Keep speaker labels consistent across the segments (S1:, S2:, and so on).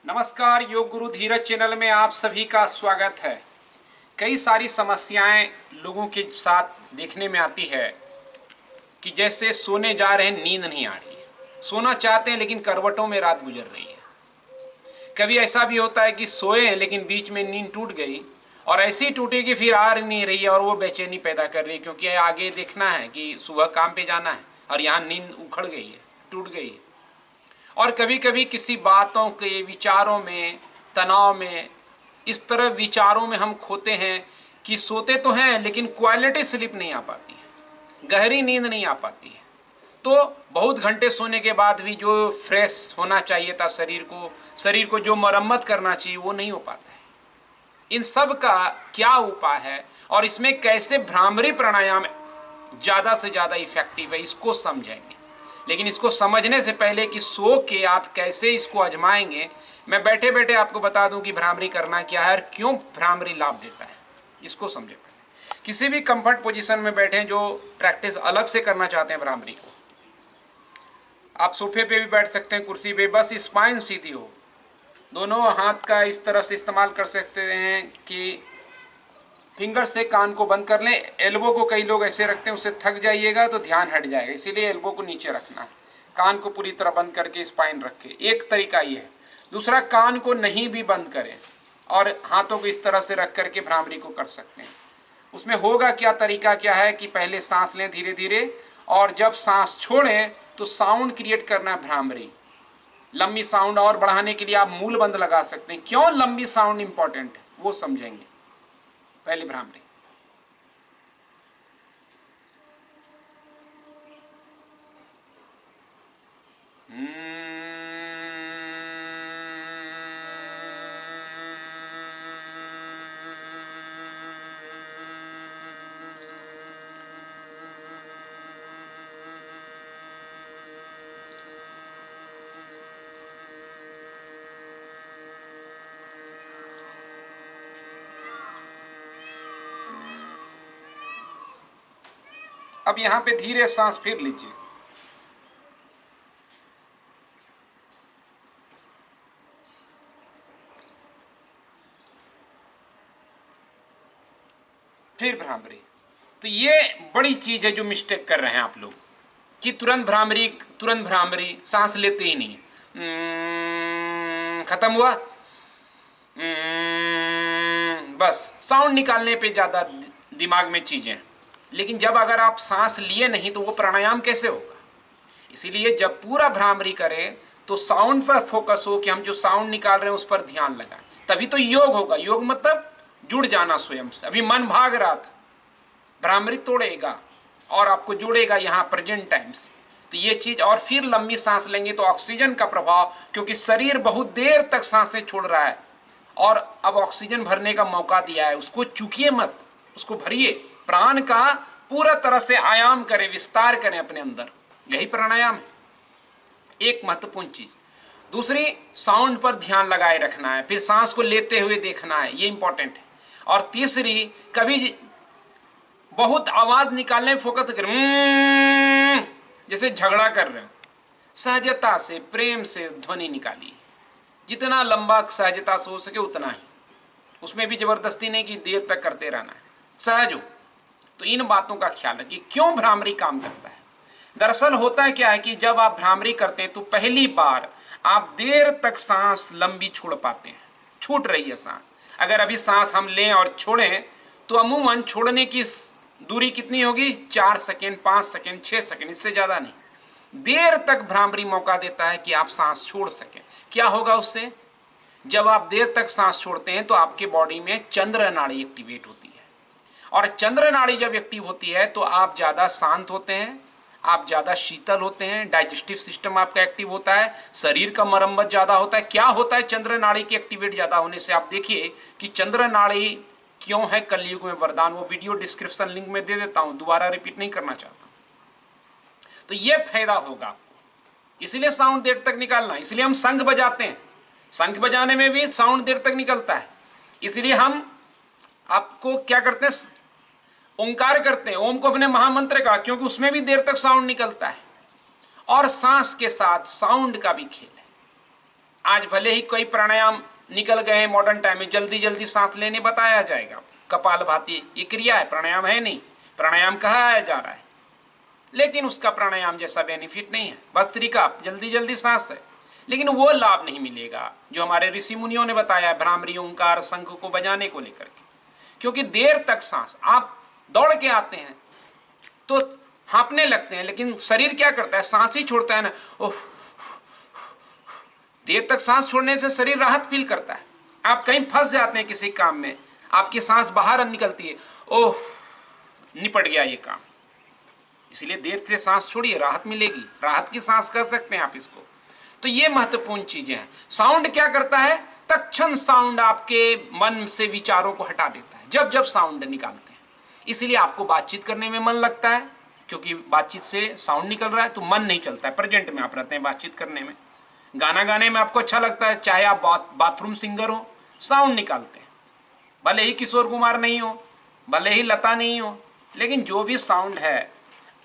S1: नमस्कार, योग गुरु धीरज चैनल में आप सभी का स्वागत है। कई सारी समस्याएं लोगों के साथ देखने में आती है कि जैसे सोने जा रहे हैं, नींद नहीं आ रही है, सोना चाहते हैं लेकिन करवटों में रात गुजर रही है। कभी ऐसा भी होता है कि सोए हैं लेकिन बीच में नींद टूट गई और ऐसी टूटी कि फिर आ नहीं रही है और वो बेचैनी पैदा कर रही है, क्योंकि आगे देखना है कि सुबह काम पे जाना है और यहाँ नींद उखड़ गई है, टूट गई है। और कभी कभी किसी बातों के विचारों में, तनाव में, इस तरह विचारों में हम खोते हैं कि सोते तो हैं लेकिन क्वालिटी स्लीप नहीं आ पाती है, गहरी नींद नहीं आ पाती है। तो बहुत घंटे सोने के बाद भी जो फ्रेश होना चाहिए था शरीर को जो मरम्मत करना चाहिए वो नहीं हो पाता है। इन सब का क्या उपाय है और इसमें कैसे भ्रामरी प्राणायाम ज़्यादा से ज़्यादा इफेक्टिव है, इसको समझेंगे। लेकिन इसको समझने से पहले कि सो के आप कैसे इसको आजमाएंगे, मैं बैठे बैठे आपको बता दूं कि भ्रामरी करना क्या है और क्यों भ्रामरी लाभ देता है, इसको समझे पहले। किसी भी कंफर्ट पोजीशन में बैठे जो प्रैक्टिस अलग से करना चाहते हैं भ्रामरी को, आप सोफे पे भी बैठ सकते हैं, कुर्सी पे, बस स्पाइन सीधी हो, दोनों हाथ का इस तरह से इस्तेमाल कर सकते हैं कि फिंगर से कान को बंद कर लें। एल्बो को कई लोग ऐसे रखते हैं, उससे थक जाइएगा तो ध्यान हट जाएगा, इसीलिए एल्बो को नीचे रखना है, कान को पूरी तरह बंद करके स्पाइन रखें। एक तरीका ये है। दूसरा, कान को नहीं भी बंद करें और हाथों को इस तरह से रख करके भ्रामरी को कर सकते हैं। उसमें होगा क्या, तरीका क्या है कि पहले सांस लें धीरे धीरे और जब सांस छोड़ें तो साउंड क्रिएट करना है भ्रामरी। लंबी साउंड और बढ़ाने के लिए आप मूल बंद लगा सकते हैं। क्यों लंबी साउंड इंपॉर्टेंट है वो समझेंगे। पहले भ्रामरी। अब यहां पे धीरे सांस फिर लीजिए। फिर भ्रामरी। तो ये बड़ी चीज है जो मिस्टेक कर रहे हैं आप लोग कि तुरंत भ्रामरी, सांस लेते ही नहीं। खत्म हुआ, बस साउंड निकालने पे ज्यादा दिमाग में चीजें। लेकिन जब अगर आप सांस लिए नहीं तो वो प्राणायाम कैसे होगा। इसीलिए जब पूरा भ्रामरी करें तो साउंड पर फोकस हो कि हम जो साउंड निकाल रहे हैं उस पर ध्यान लगाएं, तभी तो योग होगा। योग मतलब जुड़ जाना स्वयं से। अभी मन भाग रहा था, भ्रामरी तोड़ेगा और आपको जोड़ेगा यहाँ प्रेजेंट टाइम से। तो ये चीज, और फिर लंबी सांस लेंगे तो ऑक्सीजन का प्रभाव, क्योंकि शरीर बहुत देर तक सांसें छोड़ रहा है और अब ऑक्सीजन भरने का मौका दिया है, उसको चूकिए मत, उसको भरिए। प्राण का पूरा तरह से आयाम करें, विस्तार करें अपने अंदर, यही प्राणायाम है। एक महत्वपूर्ण चीज। दूसरी, साउंड पर ध्यान लगाए रखना है, फिर सांस को लेते हुए देखना है, ये इंपॉर्टेंट है। और तीसरी, कभी बहुत आवाज निकालने में फोकस करें, जैसे झगड़ा कर रहे हो, सहजता से, प्रेम से ध्वनि निकालिए, जितना लंबा सहजता से हो सके उतना ही। उसमें भी जबरदस्ती नहीं कि देर तक करते रहना है, सहज हो। तो इन बातों का ख्याल रखिए। क्यों भ्रामरी काम करता है? दरअसल होता क्या है कि जब आप भ्रामरी करते हैं तो पहली बार आप देर तक सांस लंबी छोड़ पाते हैं, छूट रही है सांस। अगर अभी सांस हम लें और छोड़ें तो अमूमन छोड़ने की दूरी कितनी होगी? 4 सेकेंड, 5 सेकेंड, 6 सेकेंड, इससे ज्यादा नहीं। देर तक भ्रामरी मौका देता है कि आप सांस छोड़ सकें। क्या होगा उससे? जब आप देर तक सांस छोड़ते हैं तो आपके बॉडी में चंद्र नाड़ी एक्टिवेट होती है, और चंद्र नाड़ी जब एक्टिव होती है तो आप ज्यादा शांत होते हैं, आप ज्यादा शीतल होते हैं, डाइजेस्टिव सिस्टम आपका एक्टिव होता है, शरीर का मरम्मत ज्यादा होता है। क्या होता है चंद्र नाड़ी की एक्टिवेट ज्यादा होने से? आप देखिए कि चंद्र नाड़ी क्यों है कलयुग में वरदान। वो वीडियो डिस्क्रिप्शन लिंक में दे देता हूं, दोबारा रिपीट नहीं करना चाहता। तो ये फायदा होगा आपको। इसलिए साउंड देर तक निकालना, इसलिए हम शंख बजाते हैं, शंख बजाने में भी साउंड देर तक निकलता है। इसलिए हम आपको क्या करते हैं, ओंकार करते हैं, ओम को अपने महामंत्र का, क्योंकि उसमें भी देर तक साउंड निकलता है। और सांस के साथ साउंड का भी खेल है। आज भले ही कोई प्राणायाम निकल गए हैं मॉडर्न टाइम में, जल्दी जल्दी सांस लेने बताया जाएगा, कपालभाति ये क्रिया है, प्राणायाम है नहीं, प्राणायाम कहा जा रहा है, लेकिन उसका प्राणायाम जैसा बेनिफिट नहीं है। बस तरीका जल्दी जल्दी सांस है, लेकिन वो लाभ नहीं मिलेगा जो हमारे ऋषि मुनियों ने बताया है भ्रामरी ओंकार शंख को बजाने को लेकर के। क्योंकि देर तक सांस, आप दौड़ के आते हैं तो हाँपने लगते हैं, लेकिन शरीर क्या करता है, सांस ही छोड़ता है ना। ओह, देर तक सांस छोड़ने से शरीर राहत फील करता है। आप कहीं फंस जाते हैं किसी काम में, आपकी सांस बाहर निकलती है, ओह निपट गया ये काम। इसलिए देर से सांस छोड़िए, राहत मिलेगी, राहत की सांस कर सकते हैं आप इसको। तो ये महत्वपूर्ण चीजें हैं। साउंड क्या करता है, तत्क्षण साउंड आपके मन से विचारों को हटा देता है जब जब साउंड निकालते हैं। इसलिए आपको बातचीत करने में मन लगता है, क्योंकि बातचीत से साउंड निकल रहा है, तो मन नहीं चलता है, प्रेजेंट में आप रहते हैं बातचीत करने में। गाना गाने में आपको अच्छा लगता है, चाहे आप बाथरूम सिंगर हो, साउंड निकालते हैं, भले ही किशोर कुमार नहीं हो, भले ही लता नहीं हो, लेकिन जो भी साउंड है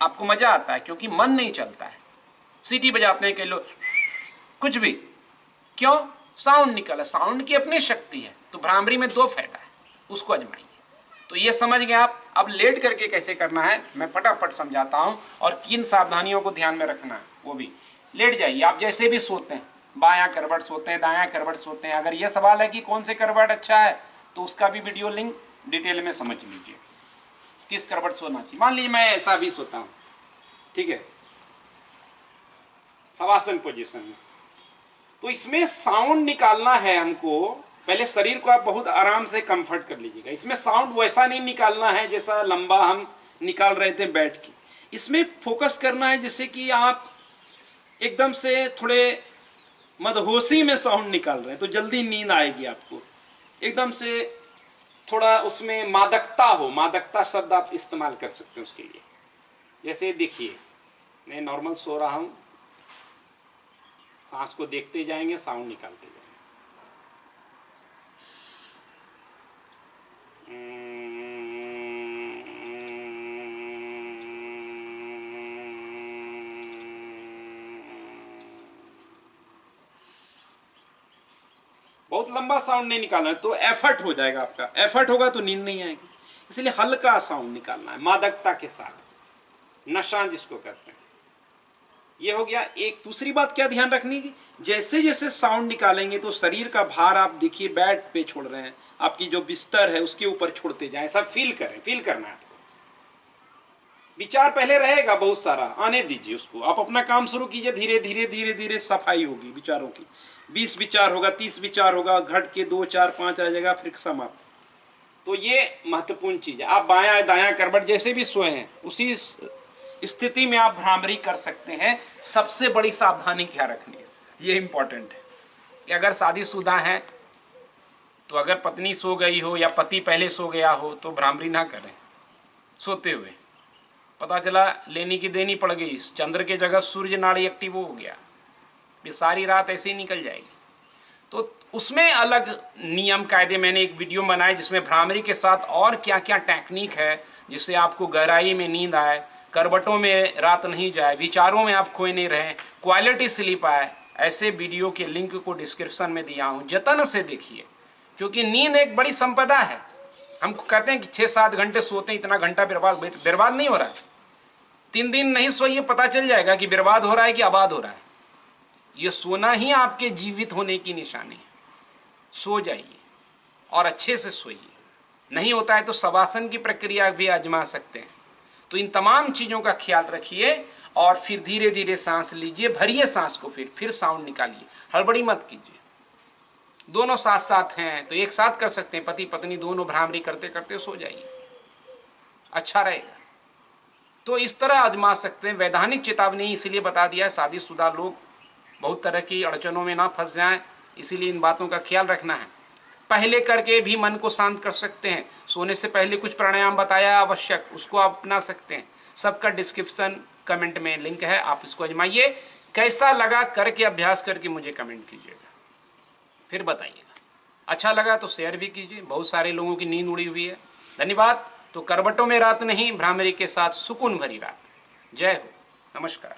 S1: आपको मजा आता है, क्योंकि मन नहीं चलता है। सीटी बजाते हैं कई लोग, कुछ भी, क्यों, साउंड निकला, साउंड की अपनी शक्ति है। तो भ्रामरी में 2 फायदा है, उसको आजमाइए। तो ये समझ गए आप। अब लेट करके कैसे करना है मैं फटाफट समझाता हूं, और किन सावधानियों को ध्यान में रखना है वो भी। लेट जाइए आप, जैसे भी सोते हैं, बायां करवट सोते हैं, दायां करवट सोते हैं। अगर ये सवाल है कि कौन से करवट अच्छा है, तो उसका भी वीडियो लिंक डिटेल में समझ लीजिए, किस करवट सोना चाहिए। मान लीजिए मैं ऐसा भी सोता हूँ, ठीक है, शवासन पोजीशन में, तो इसमें साउंड निकालना है हमको। पहले शरीर को आप बहुत आराम से कंफर्ट कर लीजिएगा। इसमें साउंड वैसा नहीं निकालना है जैसा लंबा हम निकाल रहे थे बैठ के। इसमें फोकस करना है जैसे कि आप एकदम से थोड़े मदहोशी में साउंड निकाल रहे हैं, तो जल्दी नींद आएगी आपको। एकदम से थोड़ा उसमें मादकता हो, मादकता शब्द आप इस्तेमाल कर सकते हैं उसके लिए। जैसे देखिए मैं नॉर्मल सो रहा हूँ, सांस को देखते जाएंगे, साउंड निकालते जाएंगे। बहुत लंबा साउंड नहीं निकालना है, तो एफर्ट हो जाएगा आपका, एफर्ट होगा तो नींद नहीं आएगी। इसलिए हल्का साउंड निकालना है, मादकता के साथ, नशा जिसको कहते हैं। ये हो गया एक। दूसरी बात क्या ध्यान रखनी की, जैसे जैसे साउंड निकालेंगे तो शरीर का भार आप देखिए बेड पे छोड़ रहे हैं, आपकी जो बिस्तर है उसके ऊपर छोड़ते जाए, ऐसा फील करें, फील करना है आपको। विचार पहले रहेगा बहुत सारा, आने दीजिए उसको, आप अपना काम शुरू कीजिए, धीरे धीरे धीरे धीरे सफाई होगी विचारों की। 20 विचार होगा, 30 विचार होगा, घट के 2 4 5 रह जाएगा, फिर समाप्त। तो ये महत्वपूर्ण चीज है। आप बायां दायां करवट जैसे भी सोए हैं उसी स्थिति में आप भ्रामरी कर सकते हैं। सबसे बड़ी सावधानी क्या रखनी है, ये इंपॉर्टेंट है कि अगर शादीशुदा है तो अगर पत्नी सो गई हो या पति पहले सो गया हो तो भ्रामरी ना करें। सोते हुए पता चला लेनी की देनी पड़ गई, चंद्र के जगह सूर्य नाड़ी एक्टिव हो गया, ये सारी रात ऐसे ही निकल जाएगी। तो उसमें अलग नियम कायदे मैंने एक वीडियो बनाया जिसमें भ्रामरी के साथ और क्या क्या टेक्निक है जिससे आपको गहराई में नींद आए, करवटों में रात नहीं जाए, विचारों में आप खोए नहीं रहें, क्वालिटी स्लीप आए। ऐसे वीडियो के लिंक को डिस्क्रिप्शन में दिया हूँ, जतन से देखिए, क्योंकि नींद एक बड़ी संपदा है। हम कहते हैं कि 6-7 घंटे सोते हैं, इतना घंटा बर्बाद नहीं हो रहा है। 3 दिन नहीं सोइए, पता चल जाएगा कि बर्बाद हो रहा है कि आबाद हो रहा है। ये सोना ही आपके जीवित होने की निशानी है। सो जाइए और अच्छे से सोइए। नहीं होता है तो शवासन की प्रक्रिया भी आजमा सकते हैं। तो इन तमाम चीज़ों का ख्याल रखिए और फिर धीरे धीरे सांस लीजिए, भरिए सांस को, फिर साउंड निकालिए, हड़बड़ी मत कीजिए। दोनों साथ साथ हैं तो एक साथ कर सकते हैं, पति पत्नी दोनों भ्रामरी करते करते सो जाइए, अच्छा रहेगा। तो इस तरह आजमा सकते हैं। वैधानिक चेतावनी इसलिए बता दिया है, शादीशुदा लोग बहुत तरह की अड़चनों में ना फंस जाएं, इसीलिए इन बातों का ख्याल रखना है। पहले करके भी मन को शांत कर सकते हैं। सोने से पहले कुछ प्राणायाम बताया आवश्यक, उसको आप अपना सकते हैं। सबका डिस्क्रिप्शन कमेंट में लिंक है, आप इसको आजमाइए। कैसा लगा करके अभ्यास करके मुझे कमेंट कीजिएगा, फिर बताइएगा। अच्छा लगा तो शेयर भी कीजिए, बहुत सारे लोगों की नींद उड़ी हुई है। धन्यवाद। तो करवटों में रात नहीं, भ्रामरी के साथ सुकून भरी रात। जय हो, नमस्कार।